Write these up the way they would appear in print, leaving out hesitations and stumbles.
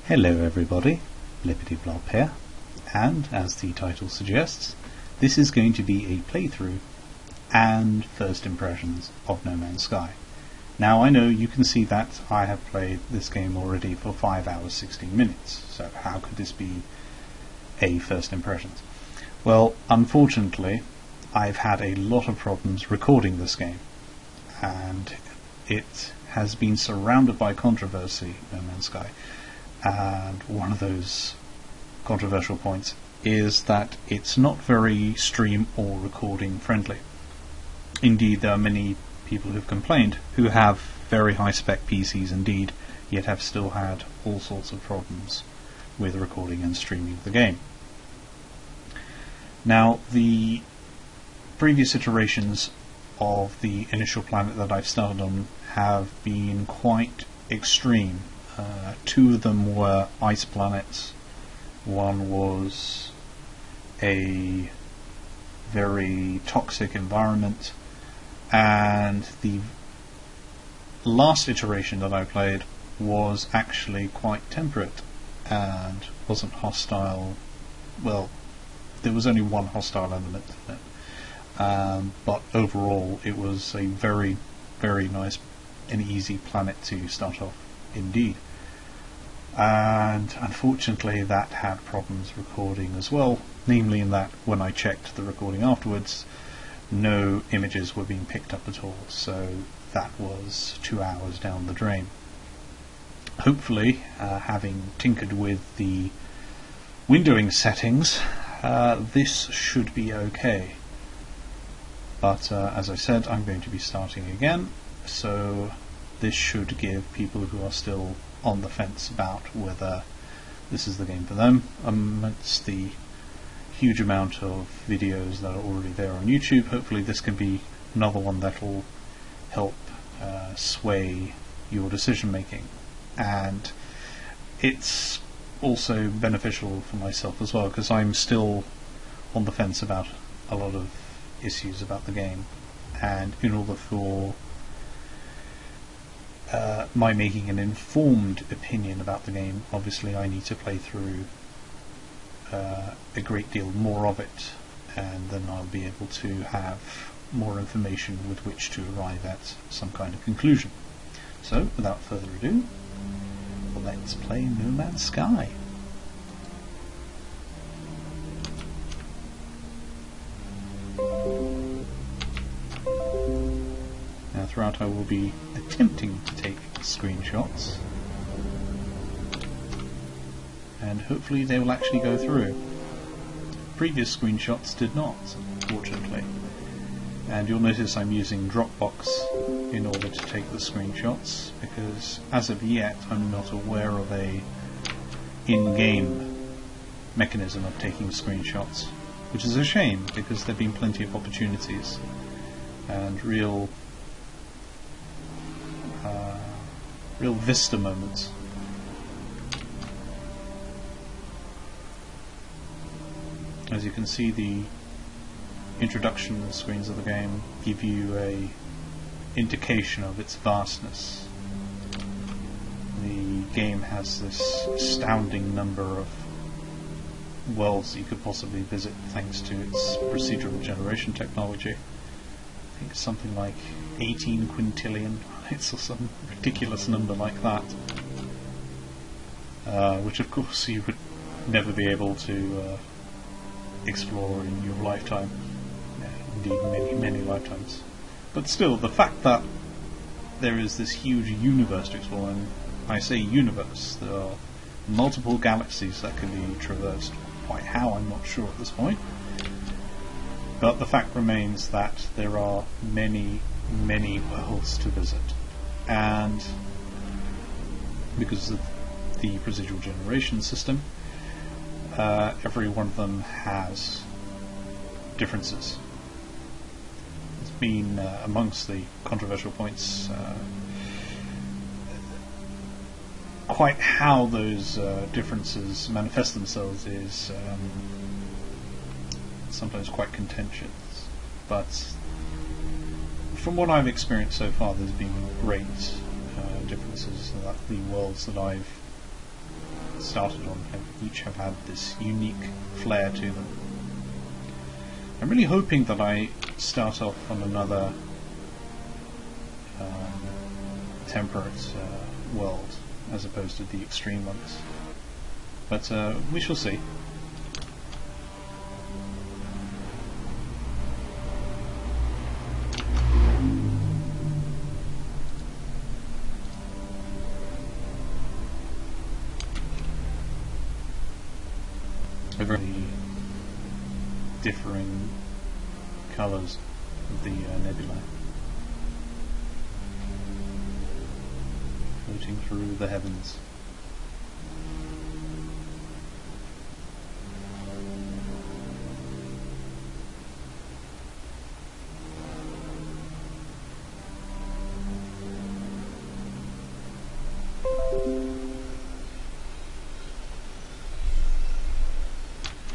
Hello everybody, Lippity Blop here, and as the title suggests, this is going to be a playthrough and first impressions of No Man's Sky. Now I know you can see that I have played this game already for 5 hours 16 minutes, so how could this be a first impressions? Well, unfortunately, I've had a lot of problems recording this game, and it has been surrounded by controversy, No Man's Sky. And one of those controversial points is that it's not very stream or recording friendly. Indeed, there are many people who've complained who have very high spec PCs indeed, yet have still had all sorts of problems with recording and streaming the game. Now, the previous iterations of the initial planet that I've started on have been quite extreme. Two of them were ice planets. One was a very toxic environment, and the last iteration that I played was actually quite temperate and wasn't hostile. Well, there was only one hostile element in it, but overall it was a very, very nice and easy planet to start off indeed. And unfortunately that had problems recording as well, namely in that when I checked the recording afterwards, no images were being picked up at all, so that was 2 hours down the drain. Hopefully, having tinkered with the windowing settings, this should be okay. But as I said, I'm going to be starting again, so this should give people who are still on the fence about whether this is the game for them, amongst the huge amount of videos that are already there on YouTube. Hopefully this can be another one that will help sway your decision making, and it's also beneficial for myself as well, because I'm still on the fence about a lot of issues about the game, and in order for my making an informed opinion about the game, obviously I need to play through a great deal more of it, and then I'll be able to have more information with which to arrive at some kind of conclusion. So, without further ado, let's play No Man's Sky. Now, throughout I will be attempting to take screenshots, and hopefully they will actually go through. Previous screenshots did not, unfortunately, and you'll notice I'm using Dropbox in order to take the screenshots, because as of yet I'm not aware of a in-game mechanism of taking screenshots, which is a shame, because there have been plenty of opportunities and real vista moments. As you can see, the introduction screens of the game give you a indication of its vastness. The game has this astounding number of worlds that you could possibly visit thanks to its procedural generation technology. I think it's something like 18 quintillion planets or some ridiculous number like that, which of course you would never be able to explore in your lifetime, indeed many lifetimes. But still, the fact that there is this huge universe to explore, and I say universe, there are multiple galaxies that can be traversed. Quite how, I'm not sure at this point. But the fact remains that there are many, many worlds to visit, and because of the procedural generation system, every one of them has differences. It's been amongst the controversial points. Quite how those differences manifest themselves is sometimes quite contentious, but from what I've experienced so far, there's been great differences. That the worlds that I've started on each have had this unique flair to them. I'm really hoping that I start off on another temperate world as opposed to the extreme ones, but we shall see. Very differing colours of the nebula floating through the heavens.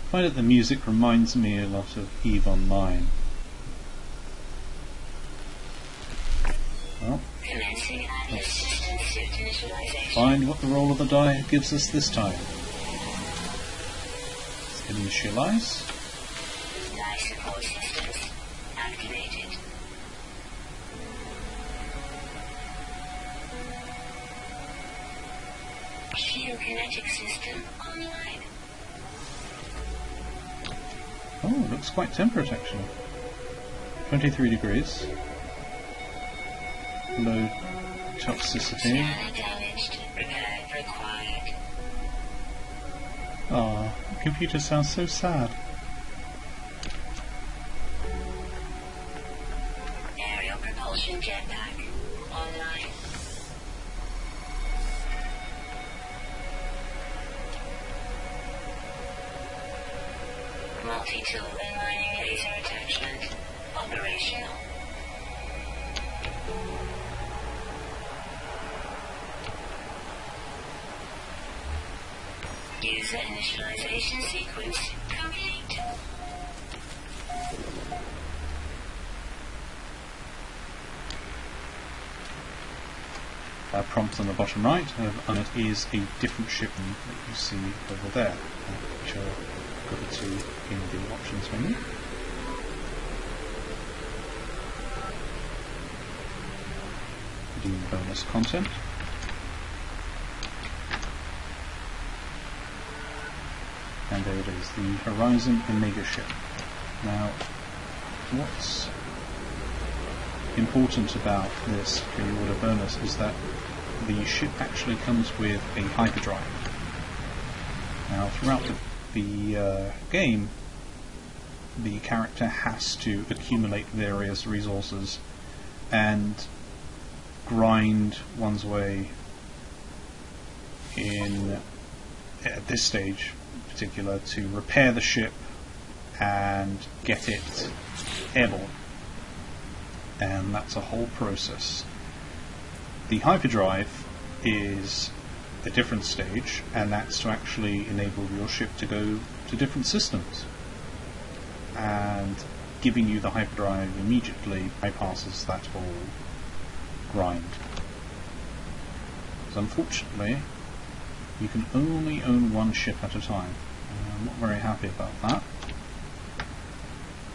I find that the music reminds me a lot of EVE Online. Well, let's find what the roll of the die gives us this time. Let's initialize. Die support systems activated. Shield kinetic system online. Oh, it looks quite temperate actually. 23 degrees. Low toxicity. Damaged. Repair required. Ah, the computer sounds so sad. Aerial propulsion jetpack online. Multi-tool inlining laser attachment operational. User initialization sequence complete. Prompt on the bottom right, and it is a different shipment that you see over there, which I'll go to in the options menu. Redeem bonus content. And there it is, the Horizon Omega ship. Now, what's important about this pre-order bonus is that the ship actually comes with a hyperdrive. Now, throughout the game, the character has to accumulate various resources and grind one's way in, at this stage in particular, to repair the ship and get it airborne. And that's a whole process. The hyperdrive is a different stage, and that's to actually enable your ship to go to different systems. And giving you the hyperdrive immediately bypasses that whole grind. So unfortunately, you can only own one ship at a time. I'm not very happy about that.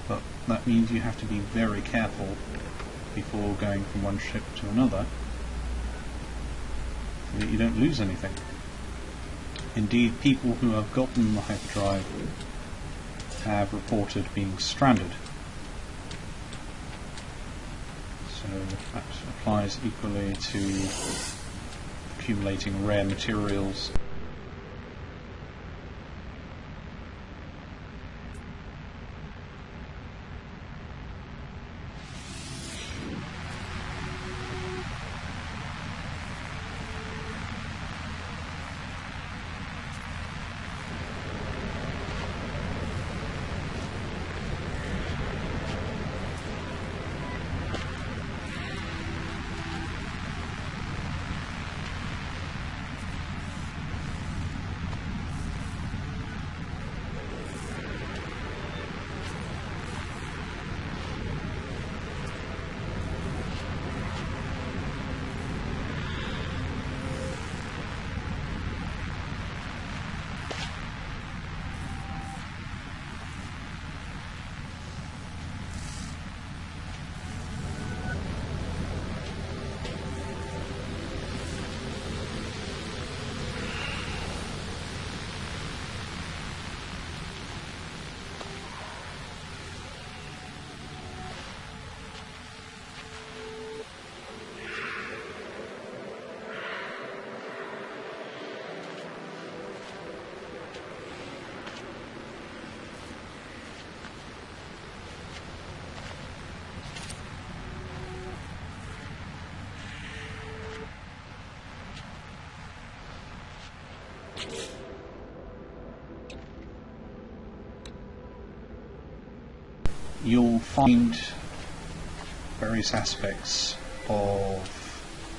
But that means you have to be very careful before going from one ship to another, so that you don't lose anything. Indeed, people who have gotten the hyperdrive have reported being stranded. So that applies equally to accumulating rare materials. You'll find various aspects of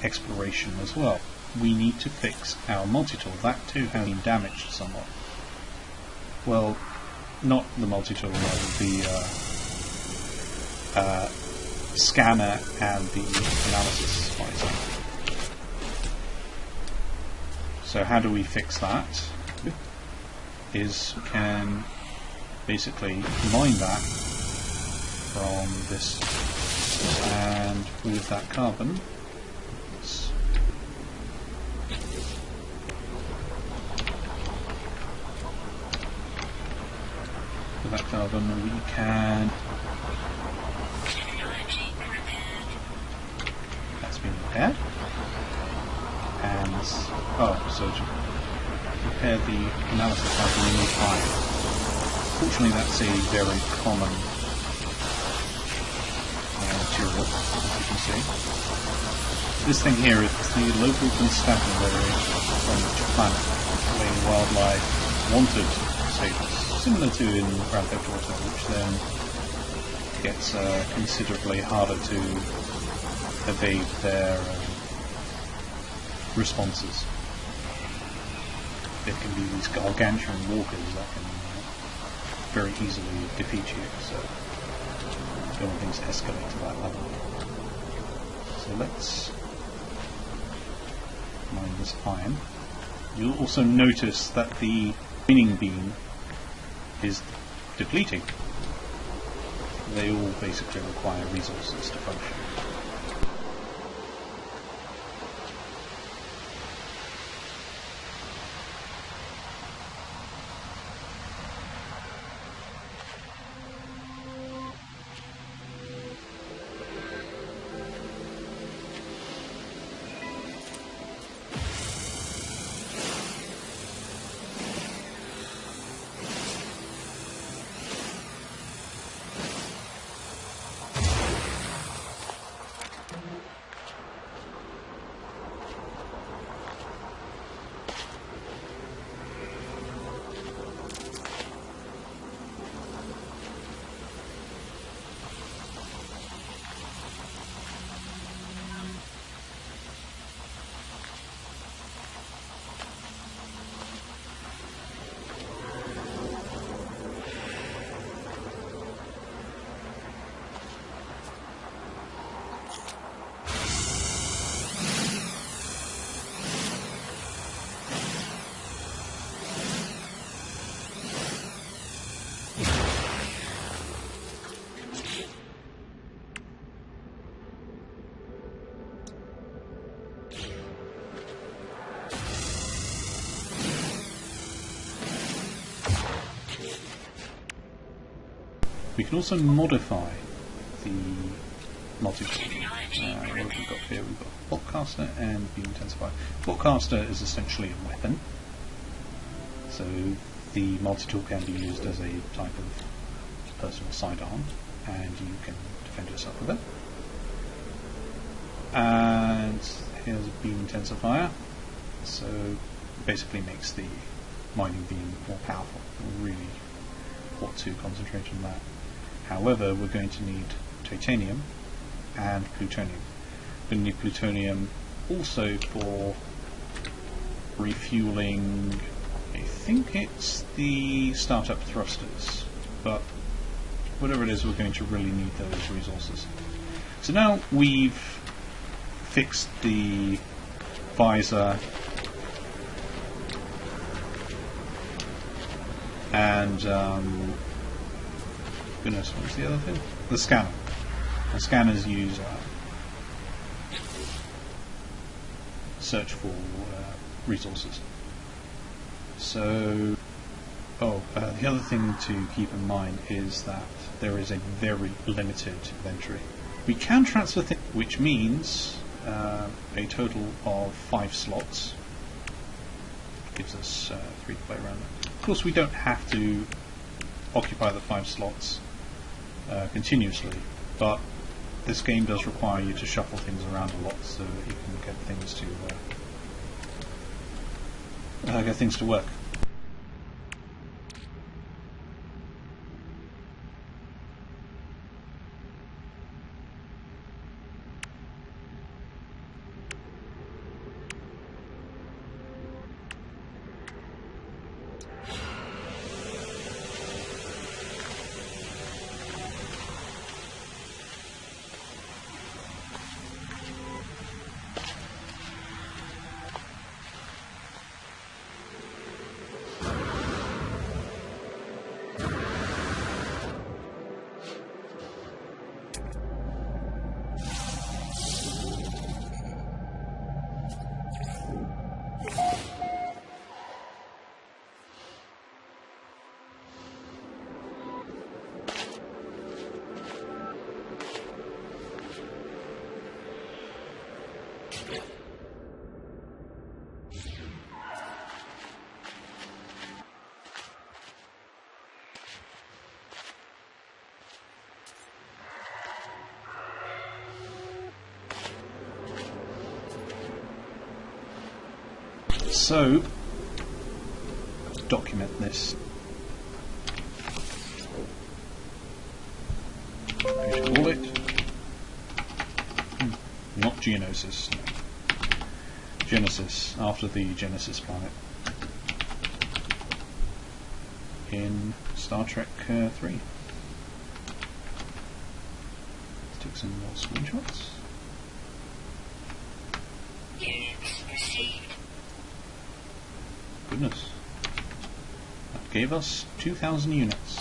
exploration as well. We need to fix our multi-tool. That too has been damaged somewhat. Well, not the multi-tool, rather the scanner and the analysis visor. So how do we fix that? Is we can basically mine that from this, and with that carbon, we can. That's been repaired, and so to repair the analysis cycle, we need iron. Fortunately, that's a very common material, as you can see. This thing here is the local constabulary from each planet, where wildlife wanted status, similar to in Grand Theft Auto, which then gets considerably harder to evade their responses. There can be these gargantuan walkers that can very easily defeat you, so don't want things to escalate to that level. So let's mine this iron. You'll also notice that the mining beam is depleting. They all basically require resources to function. We can also modify the multi-tool. What have we got here? We've got Boltcaster and Beam Intensifier. Boltcaster is essentially a weapon, so the multi-tool can be used as a type of personal sidearm, and you can defend yourself with it. And here's a Beam Intensifier, so it basically makes the mining beam more powerful. Really ought to concentrate on that. However, we're going to need titanium and plutonium. We're going to need plutonium also for refueling, I think it's the startup thrusters, but whatever it is, we're going to really need those resources. So now we've fixed the visor and goodness, what was the other thing? The scanner. The scanners use search for resources. So, the other thing to keep in mind is that there is a very limited inventory. We can transfer things, which means a total of 5 slots. Gives us 3 to play around with. Of course, we don't have to occupy the 5 slots continuously, but this game does require you to shuffle things around a lot so that you can get things to get things to work. So, document this. We should call it not Geonosis. No. Genesis, after the Genesis planet in Star Trek 3. Let's take some more screenshots. Units received. Goodness. That gave us 2,000 units.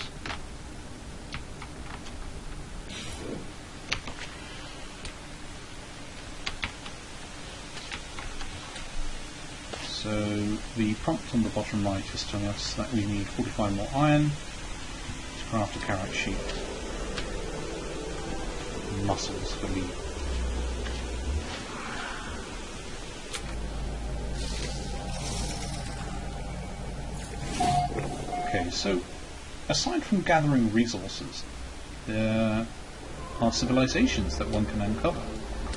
So the prompt on the bottom right is telling us that we need 45 more iron to craft a carrot sheet. Muscles for me. Okay, so aside from gathering resources, there are civilizations that one can uncover,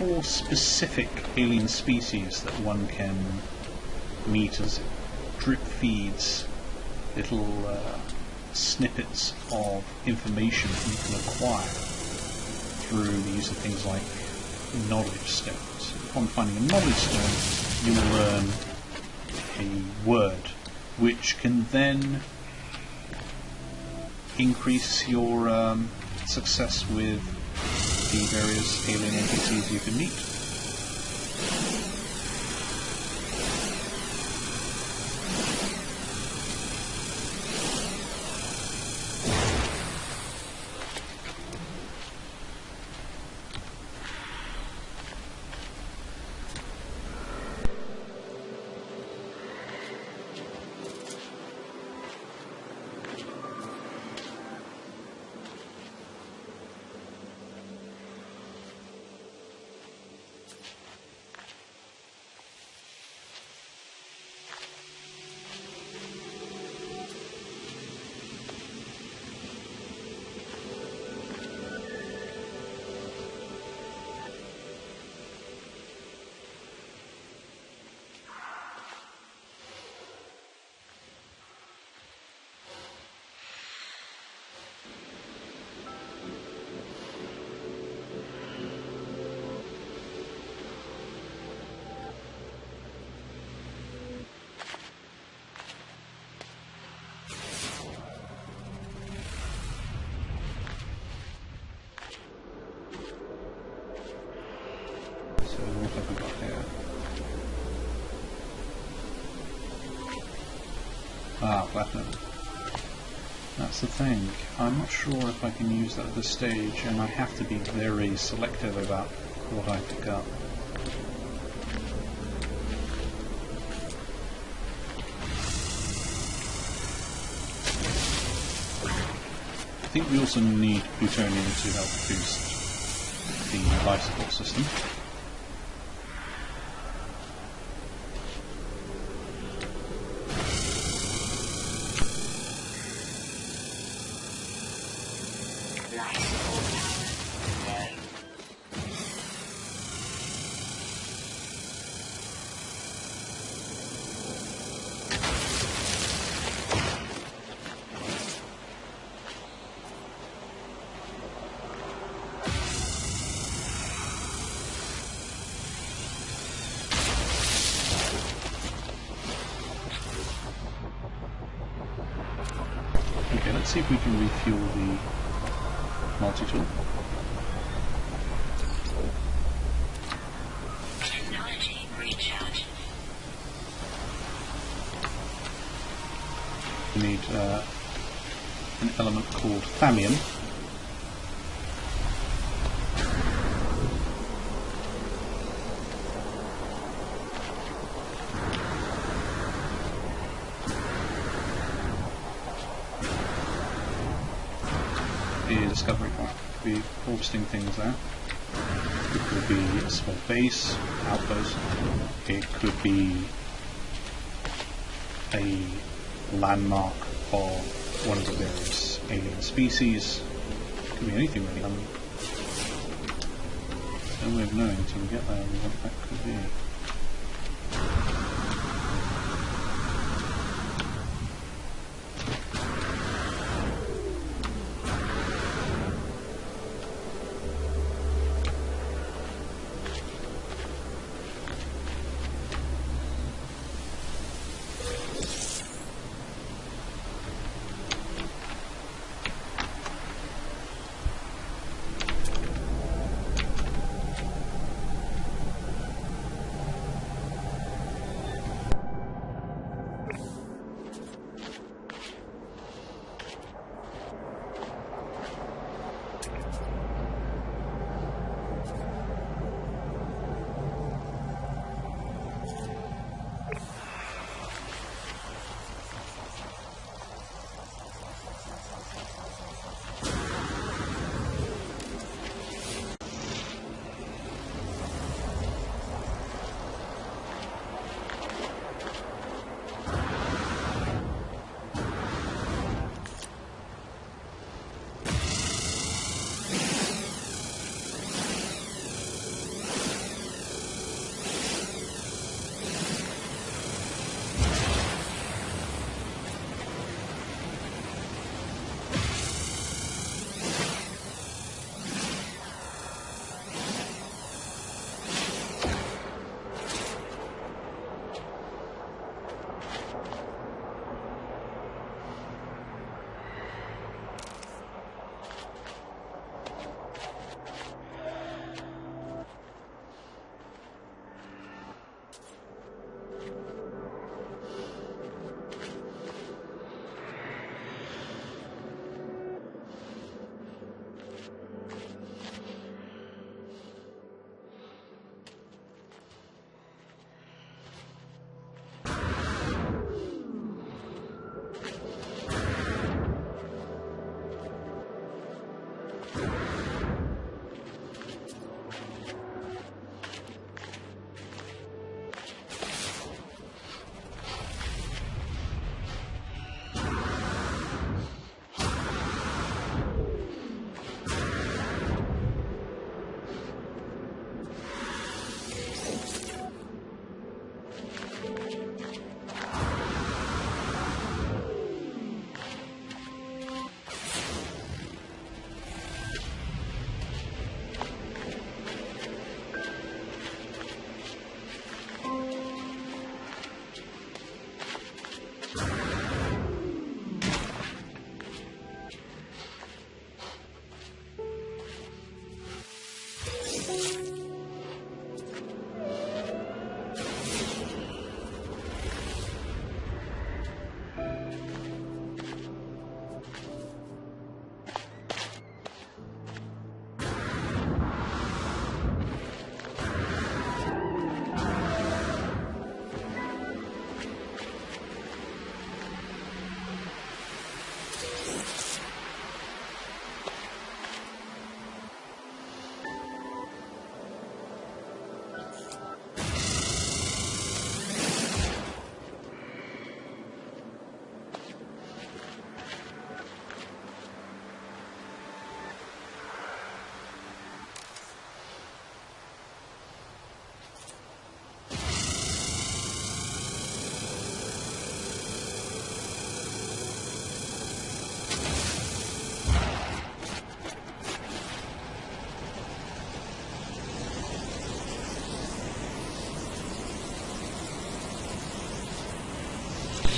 or specific alien species that one can meet as drip feeds, little snippets of information that you can acquire through the use of things like knowledge stones. Upon finding a knowledge stone, you will learn a word which can then increase your success with the various alien NPCs you can meet. What have we got here? Ah, platinum. That's the thing. I'm not sure if I can use that at this stage, and I have to be very selective about what I pick up. I think we also need plutonium to help boost the life support system. let's see if we can refuel the multi-tool. Technology recharge. We need an element called thallium. The discovery point could be harvesting things there. It could be a small base, outpost. It could be a landmark of one of the various alien species. It could be anything really. No way of knowing until we get there what that could be.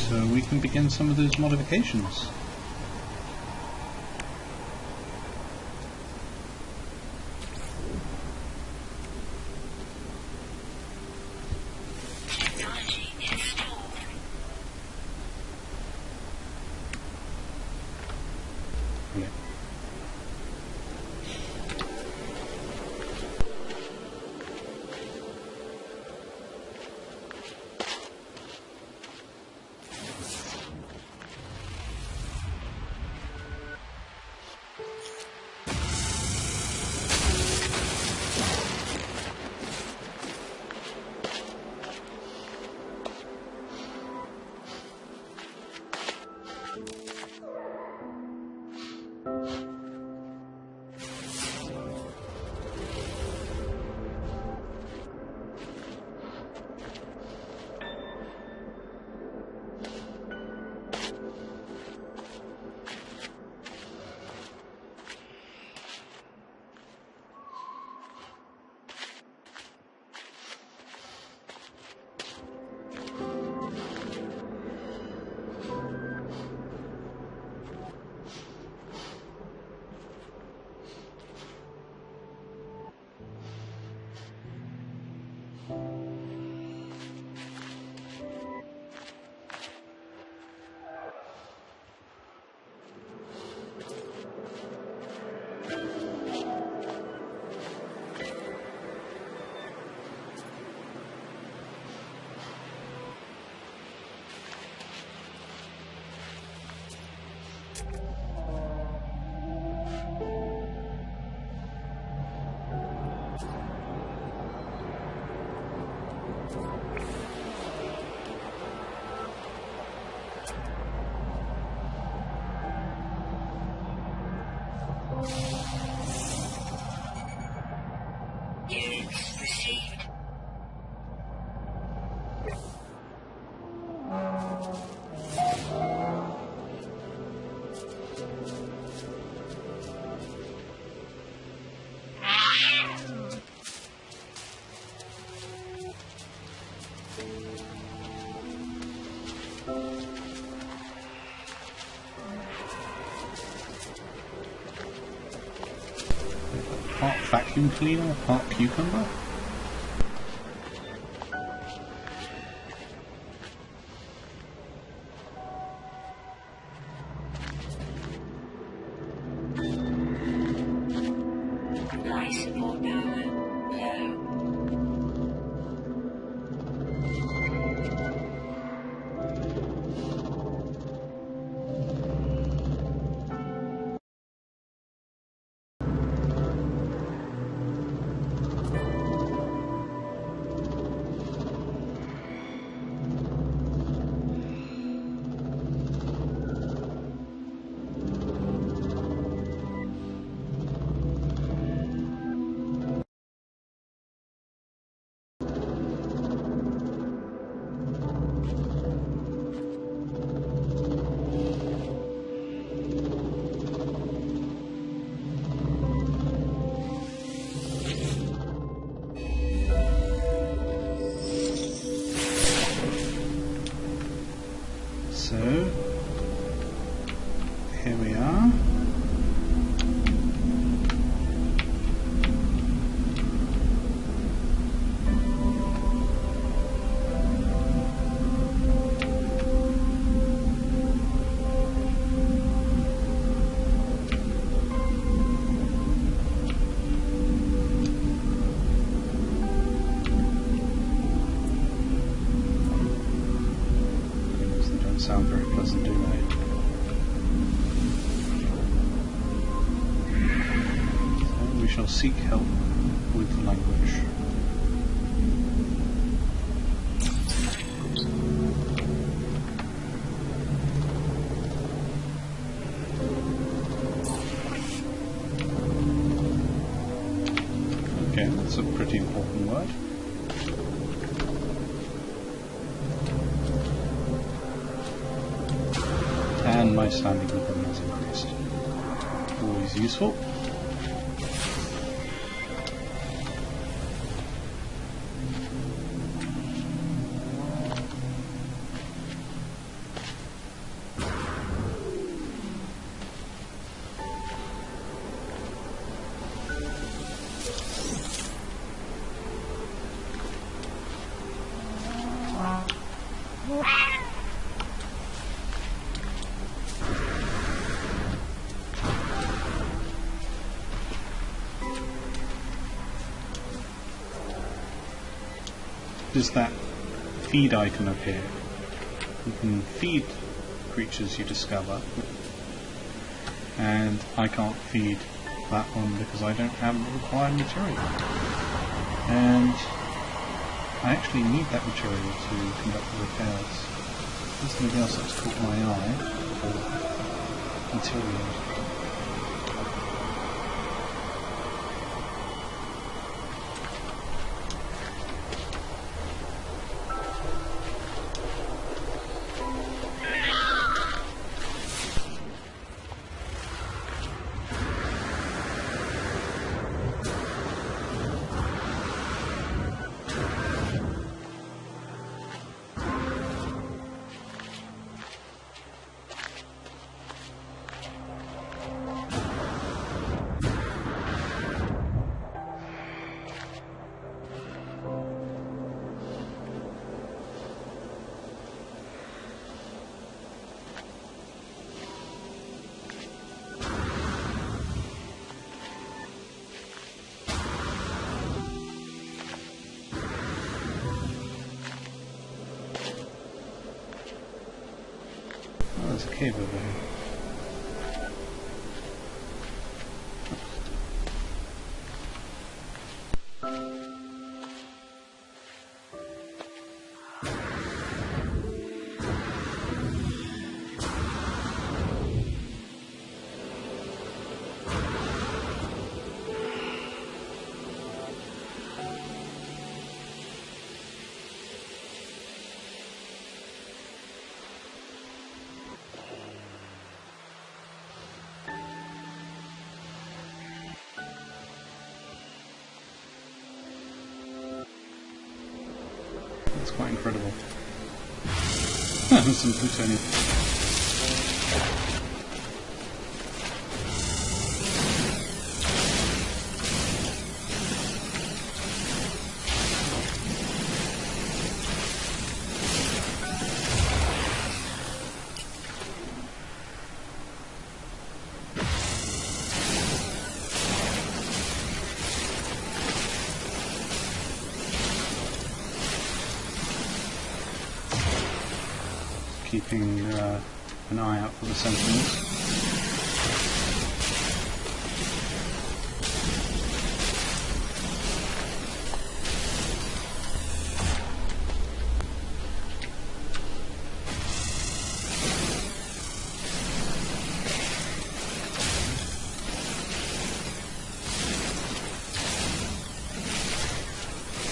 So we can begin some of those modifications. Yeah. Units received. Part vacuum cleaner, part cucumber. Life support power low. So, here we are. They don't sound very pleasant, do they? So we shall seek help with the language. Okay, that's a pretty important word. And my standing with them has increased. Always useful. does that feed icon appear? You can feed creatures you discover, and I can't feed that one because I don't have the required material. And I actually need that material to conduct the repairs. There's something else that's caught my eye for materials. There's a cave over here. It's quite incredible. Some plutonium. Keeping an eye out for the sentinels.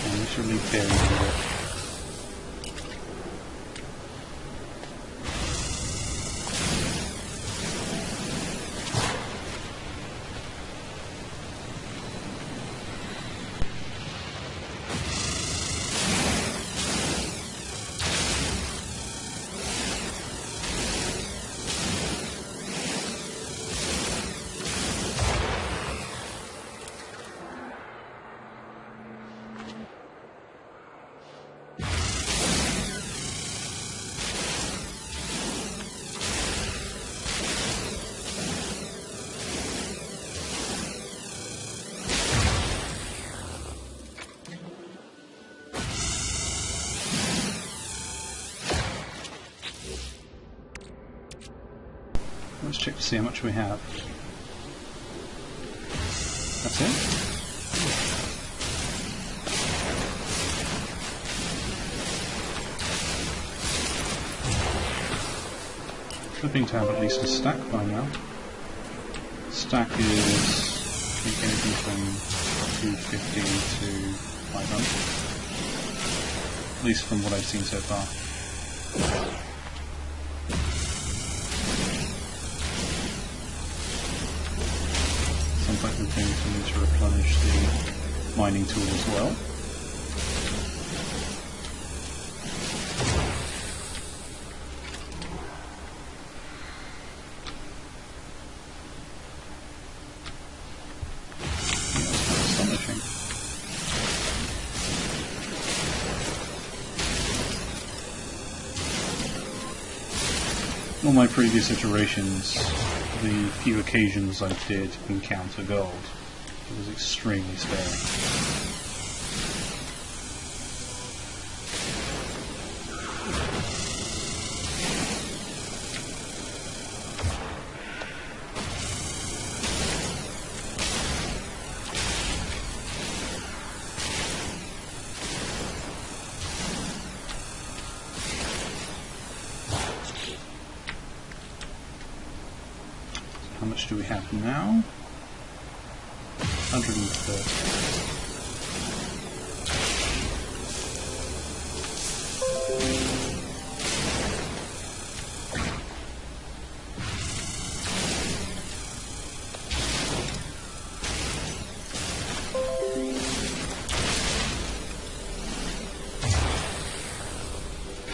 And we should leave bearing with it. Let's check to see how much we have. That's it. Hoping to have at least a stack by now. Stack is, I think, anything from 250 to 500. At least from what I've seen so far. Things we need to replenish the mining tool as well. Yeah, that's astonishing. On my previous iterations, the few occasions I did encounter gold, it was extremely sparing. How much do we have now? 130.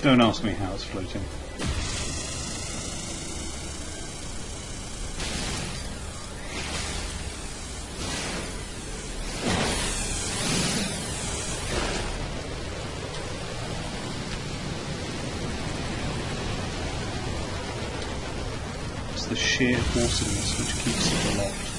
Don't ask me how it's floating. It's the sheer awesomeness which keeps it aloft.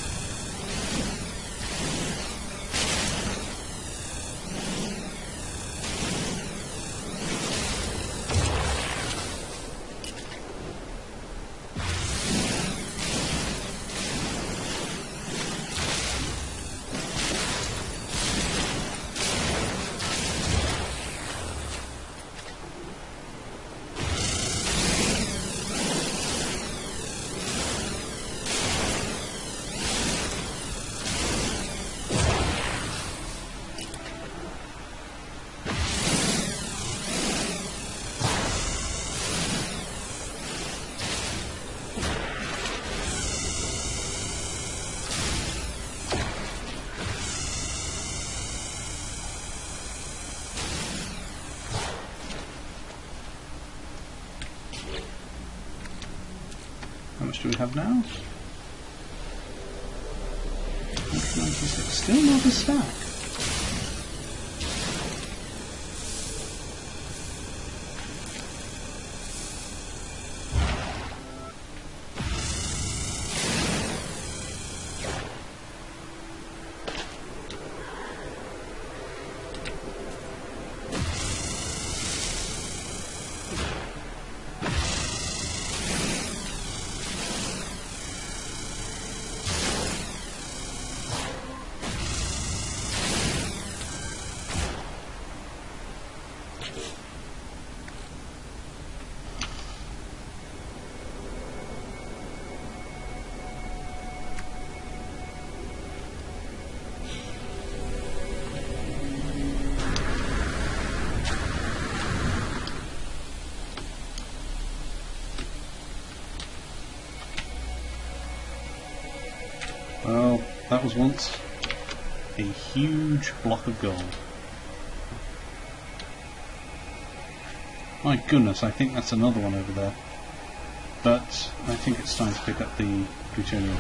How much do we have now? 196. Still not a stack. Well, that was once a huge block of gold. My goodness, I think that's another one over there. But I think it's time to pick up the plutonium.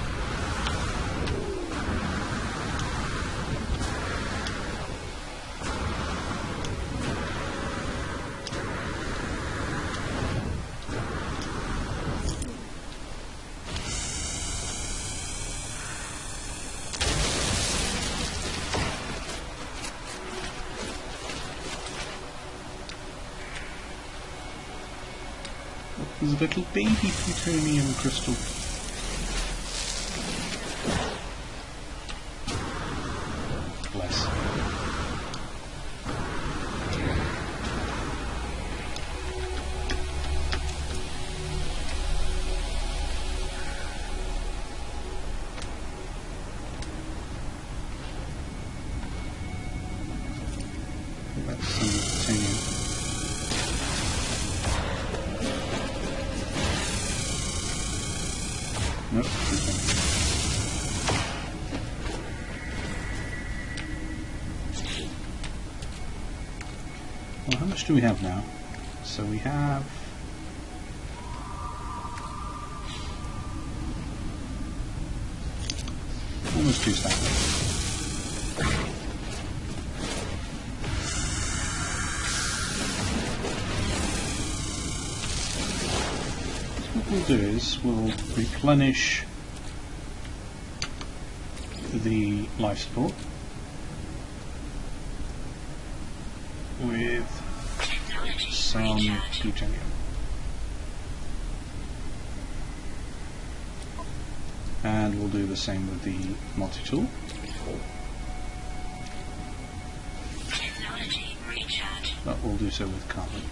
There's a little baby plutonium crystal. Bless. That's some plutonium. Nope, well, how much do we have now? So we have almost 2 stacks. What we'll do is we'll replenish the life support with some plutonium. And we'll do the same with the multi-tool. But we'll do so with carbon.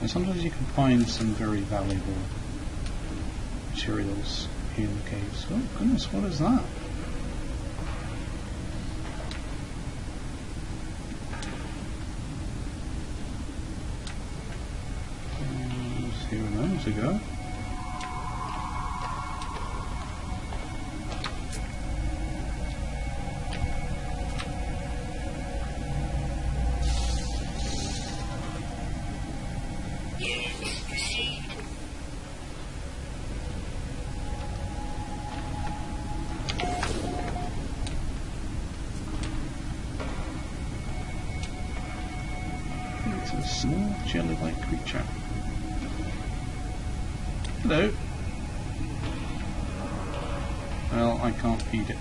sometimes you can find some very valuable materials in the caves. Oh goodness, what is that? A few moments ago. It's a small jelly-like creature. Hello. Well, I can't feed it.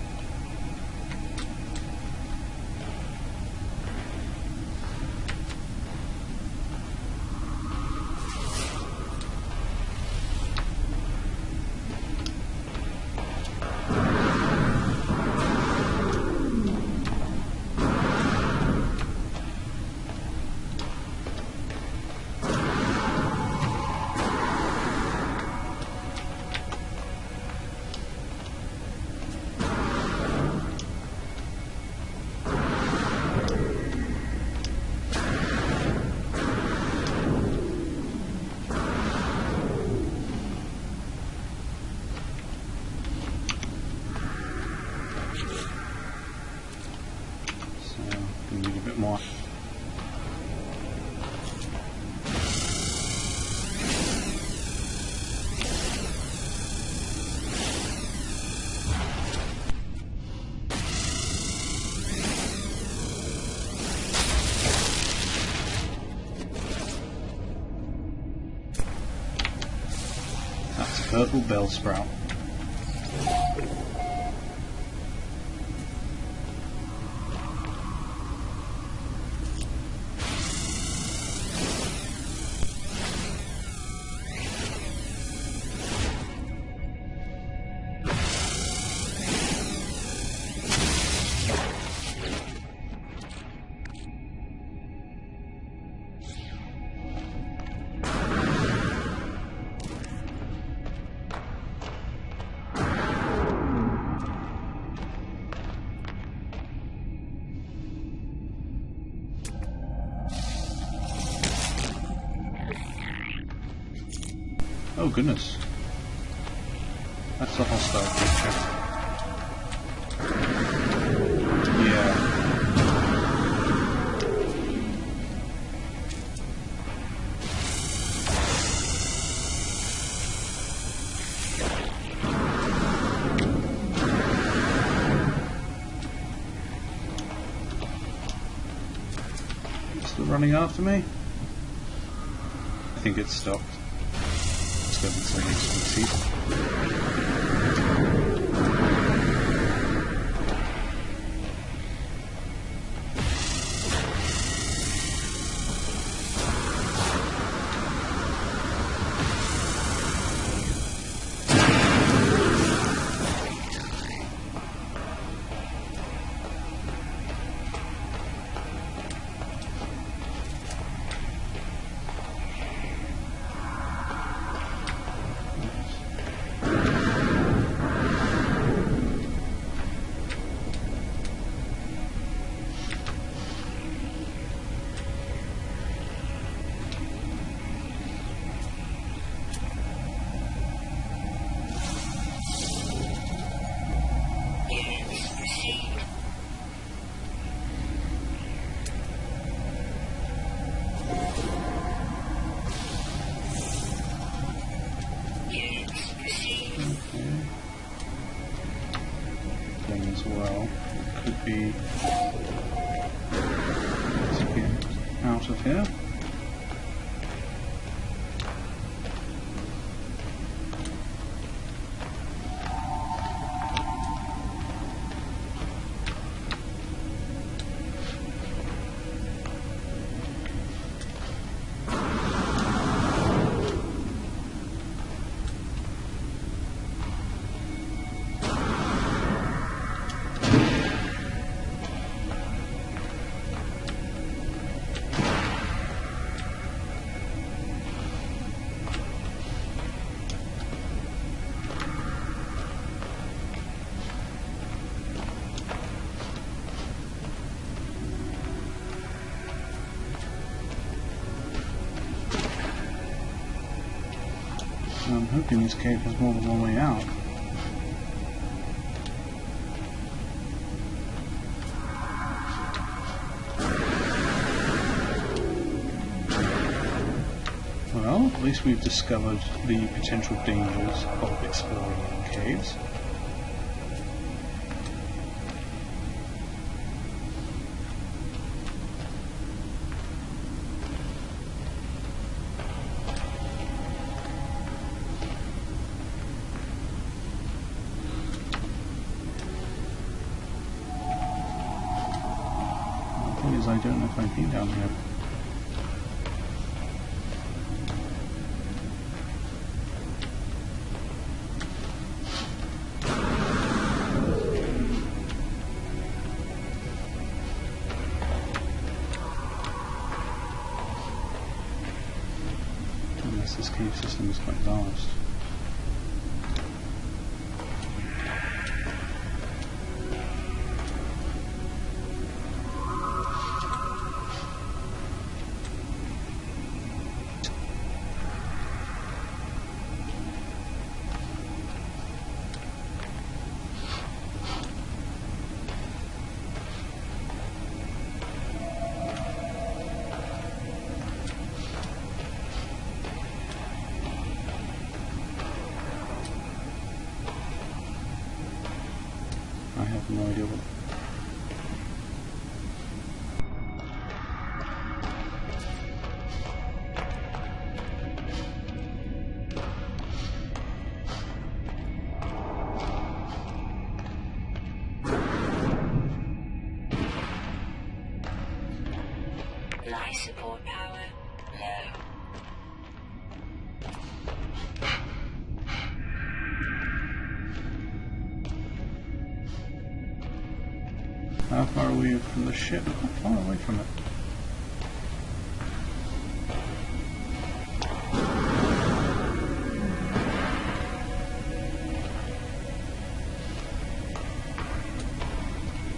We need a bit more. That's a purple bell sprout. Oh goodness. That's a hostile creature. Yeah. Still running after me? I think it's stopped. Doesn't say any species. As well. It could be to get out of here. And I'm hoping this cave has more than one way out. Well, at least we've discovered the potential dangers of exploring in caves. The thing is, I don't know if I've been down here. This cave system is quite vast. I have no idea what. Life support power low. How far are we from the ship? How far away from it?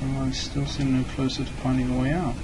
Well, I still seem no closer to finding a way out.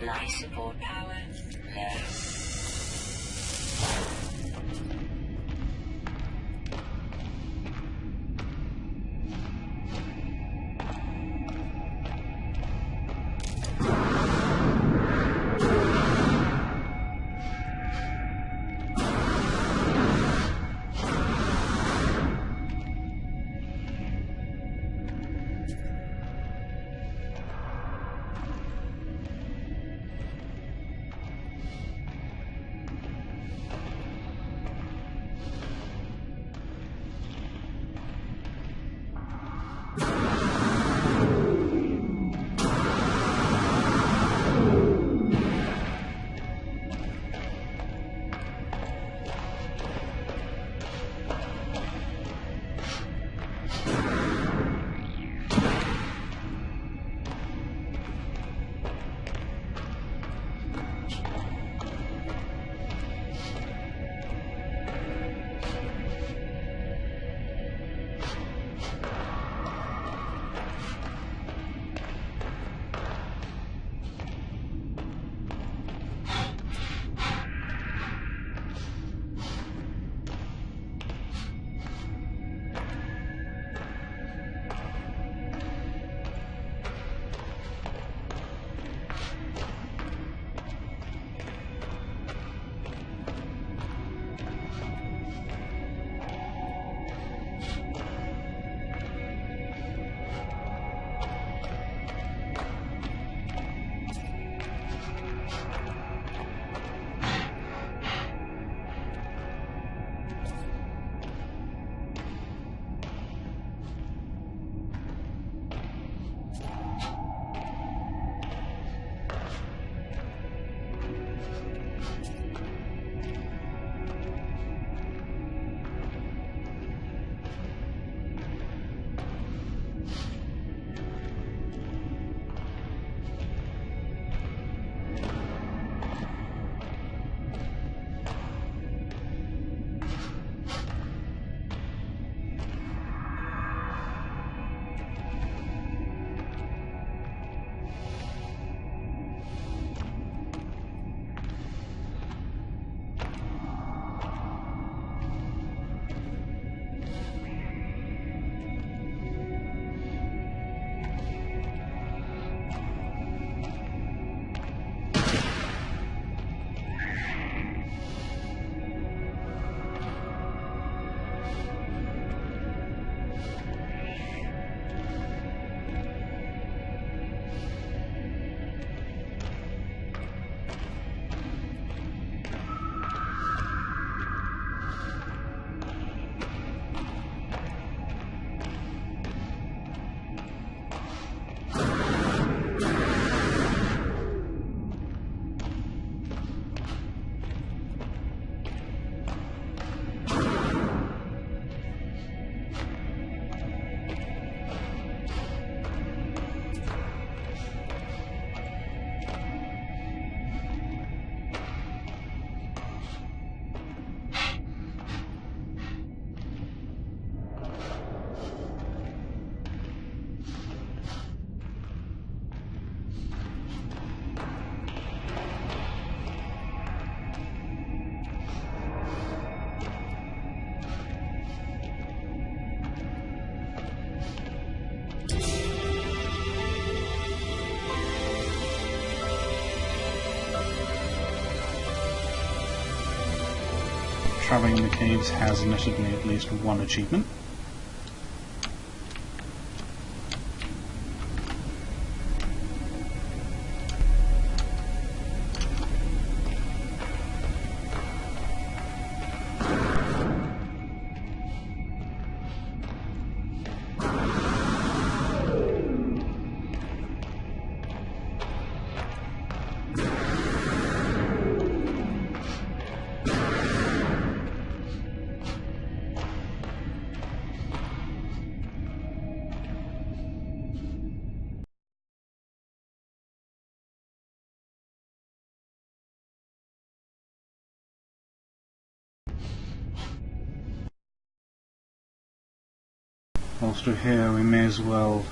Life support power low. Travelling in the caves has netted me at least one achievement. Whilst we're here, we may as well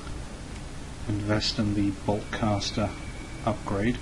invest in the bolt caster upgrade.